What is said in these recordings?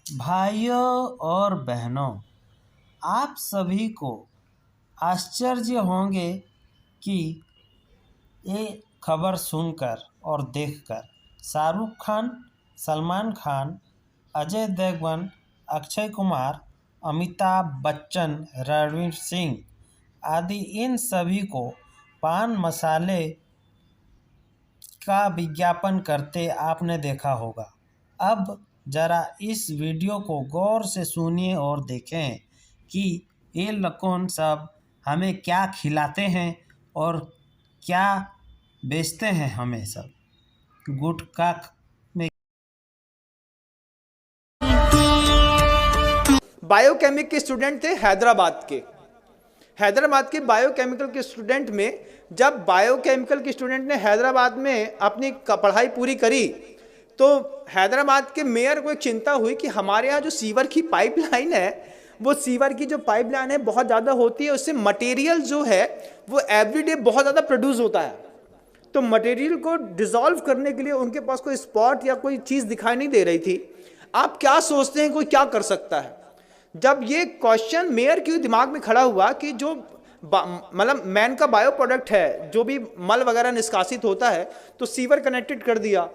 भाइयों और बहनों, आप सभी को आश्चर्य होंगे कि ये खबर सुनकर और देखकर शाहरुख खान, सलमान खान, अजय देवगन, अक्षय कुमार, अमिताभ बच्चन, रणवीर सिंह आदि इन सभी को पान मसाले का विज्ञापन करते आपने देखा होगा। अब जरा इस वीडियो को गौर से सुनिए और देखें कि ये लोग सब हमें क्या खिलाते हैं और क्या बेचते हैं हमें सब गुटखा में। बायोकेमिक के स्टूडेंट थे हैदराबाद के बायोकेमिकल के स्टूडेंट में, जब बायोकेमिकल के स्टूडेंट ने हैदराबाद में अपनी पढ़ाई पूरी करी तो हैदराबाद के मेयर को एक चिंता हुई कि हमारे यहाँ जो सीवर की पाइपलाइन है, वो सीवर की जो पाइपलाइन है बहुत ज़्यादा होती है, उससे मटेरियल जो है वो एवरीडे बहुत ज़्यादा प्रोड्यूस होता है। तो मटेरियल को डिसॉल्व करने के लिए उनके पास कोई स्पॉट या कोई चीज़ दिखाई नहीं दे रही थी। आप क्या सोचते हैं कोई क्या कर सकता है? जब ये क्वेश्चन मेयर के दिमाग में खड़ा हुआ कि जो मतलब मैन का बायो प्रोडक्ट है, जो भी मल वगैरह निष्कासित होता है, तो सीवर कनेक्टेड कर दिया,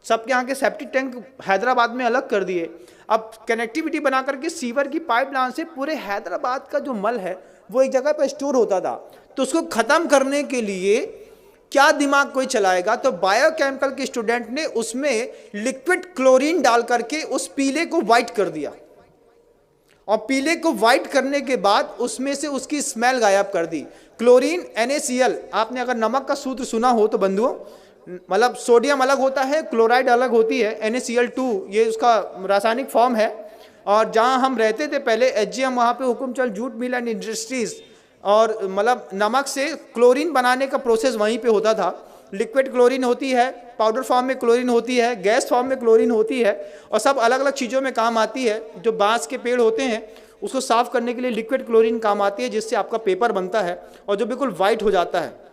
सबके यहाँ के सेप्टिक टैंक हैदराबाद में अलग कर दिए। अब कनेक्टिविटी बना करके सीवर की पाइपलाइन से पूरे हैदराबाद का जो मल है वो एक जगह पर स्टोर होता था। तो उसको खत्म करने के लिए क्या दिमाग कोई चलाएगा? तो बायोकेमिकल के स्टूडेंट ने उसमें लिक्विड क्लोरीन डाल करके उस पीले को व्हाइट कर दिया, और पीले को व्हाइट करने के बाद उसमें से उसकी स्मेल गायब कर दी। क्लोरीन NaCl, आपने अगर नमक का सूत्र सुना हो तो बंधुओं, मतलब सोडियम अलग होता है, क्लोराइड अलग होती है, NaCl2 ये उसका रासायनिक फॉर्म है। और जहां हम रहते थे पहले HGM, वहां पे Hukumchand jute mill and industries, और मतलब नमक से क्लोरीन बनाने का प्रोसेस वहीं पे होता था। लिक्विड क्लोरीन होती है, पाउडर फॉर्म में क्लोरीन होती है, गैस फॉर्म में क्लोरीन होती है, और सब अलग अलग चीज़ों में काम आती है। जो बांस के पेड़ होते हैं उसको साफ करने के लिए लिक्विड क्लोरीन काम आती है, जिससे आपका पेपर बनता है और जो बिल्कुल वाइट हो जाता है।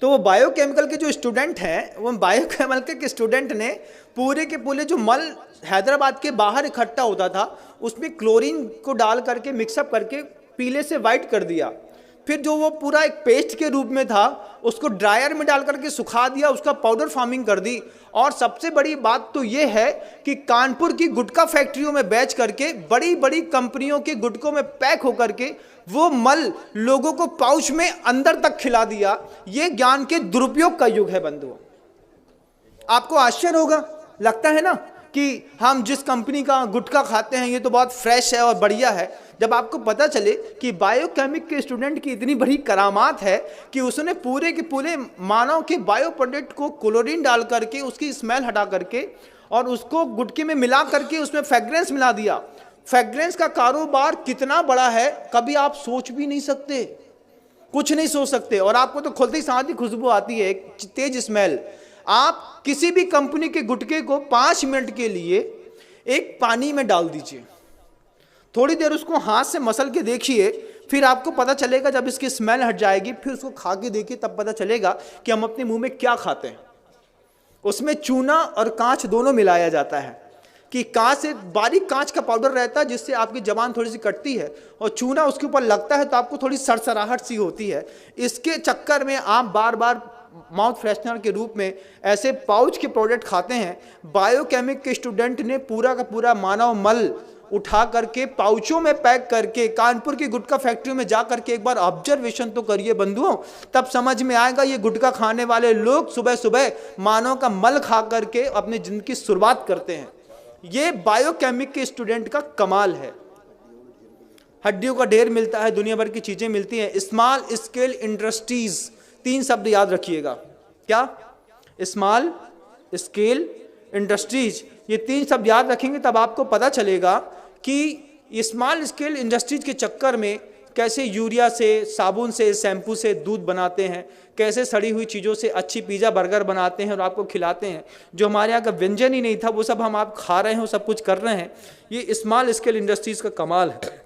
तो वो बायोकेमिकल के जो स्टूडेंट हैं, वो बायोकेमिकल के स्टूडेंट ने पूरे के पूरे जो मल हैदराबाद के बाहर इकट्ठा होता था उसमें क्लोरीन को डाल करके मिक्सअप करके पीले से वाइट कर दिया। फिर जो वो पूरा एक पेस्ट के रूप में था उसको ड्रायर में डाल करके सुखा दिया, उसका पाउडर फार्मिंग कर दी। और सबसे बड़ी बात तो ये है कि कानपुर की गुटखा फैक्ट्रियों में बेच करके बड़ी बड़ी कंपनियों के गुटकों में पैक होकर के वो मल लोगों को पाउच में अंदर तक खिला दिया। ये ज्ञान के दुरुपयोग का युग है बंधुओं। आपको आश्चर्य होगा, लगता है ना कि हम जिस कंपनी का गुटखा खाते हैं ये तो बहुत फ्रेश है और बढ़िया है। जब आपको पता चले कि बायोकेमिक के स्टूडेंट की इतनी बड़ी करामात है कि उसने पूरे के पूरे मानव के बायो प्रोडक्ट को क्लोरीन डाल करके उसकी स्मेल हटा करके और उसको गुटके में मिला करके उसमें फ्रेग्रेंस मिला दिया। फ्रेग्रेंस का कारोबार कितना बड़ा है कभी आप सोच भी नहीं सकते, कुछ नहीं सोच सकते। और आपको तो खुलते ही साथ ही खुशबू आती है, एक तेज स्मेल। आप किसी भी कंपनी के गुटके को 5 मिनट के लिए एक पानी में डाल दीजिए, थोड़ी देर उसको हाथ से मसल के देखिए, फिर आपको पता चलेगा, जब इसकी स्मेल हट जाएगी फिर उसको खा के देखिए, तब पता चलेगा कि हम अपने मुंह में क्या खाते हैं। उसमें चूना और कांच दोनों मिलाया जाता है कि कांच से बारीक कांच का पाउडर रहता है जिससे आपकी जबान थोड़ी सी कटती है, और चूना उसके ऊपर लगता है तो आपको थोड़ी सरसराहट सी होती है। इसके चक्कर में आप बार बार माउथ फ्रेशनर के रूप में ऐसे पाउच के प्रोडक्ट खाते हैं। बायोकेमिक के स्टूडेंट ने पूरा का पूरा मानव मल उठा करके पाउचों में पैक करके कानपुर की गुटखा फैक्ट्रियों में जा करके एक बार ऑब्जर्वेशन तो करिए बंधुओं, तब समझ में आएगा ये गुटखा खाने वाले लोग सुबह सुबह मानव का मल खा करके अपनी जिंदगी की शुरुआत करते हैं। ये बायोकेमिक के स्टूडेंट का कमाल है। हड्डियों का ढेर मिलता है, दुनिया भर की चीजें मिलती हैं। स्मॉल स्केल इंडस्ट्रीज, 3 शब्द याद रखिएगा। क्या? स्मॉल स्केल इंडस्ट्रीज, ये 3 शब्द याद रखेंगे तब आपको पता चलेगा कि स्मॉल स्केल इंडस्ट्रीज के चक्कर में कैसे यूरिया से, साबुन से, शैम्पू से दूध बनाते हैं, कैसे सड़ी हुई चीज़ों से अच्छी पिज़्ज़ा बर्गर बनाते हैं और आपको खिलाते हैं। जो हमारे यहाँ का व्यंजन ही नहीं था वो सब हम आप खा रहे हैं, वो सब कुछ कर रहे हैं। ये स्मॉल स्केल इंडस्ट्रीज़ का कमाल है।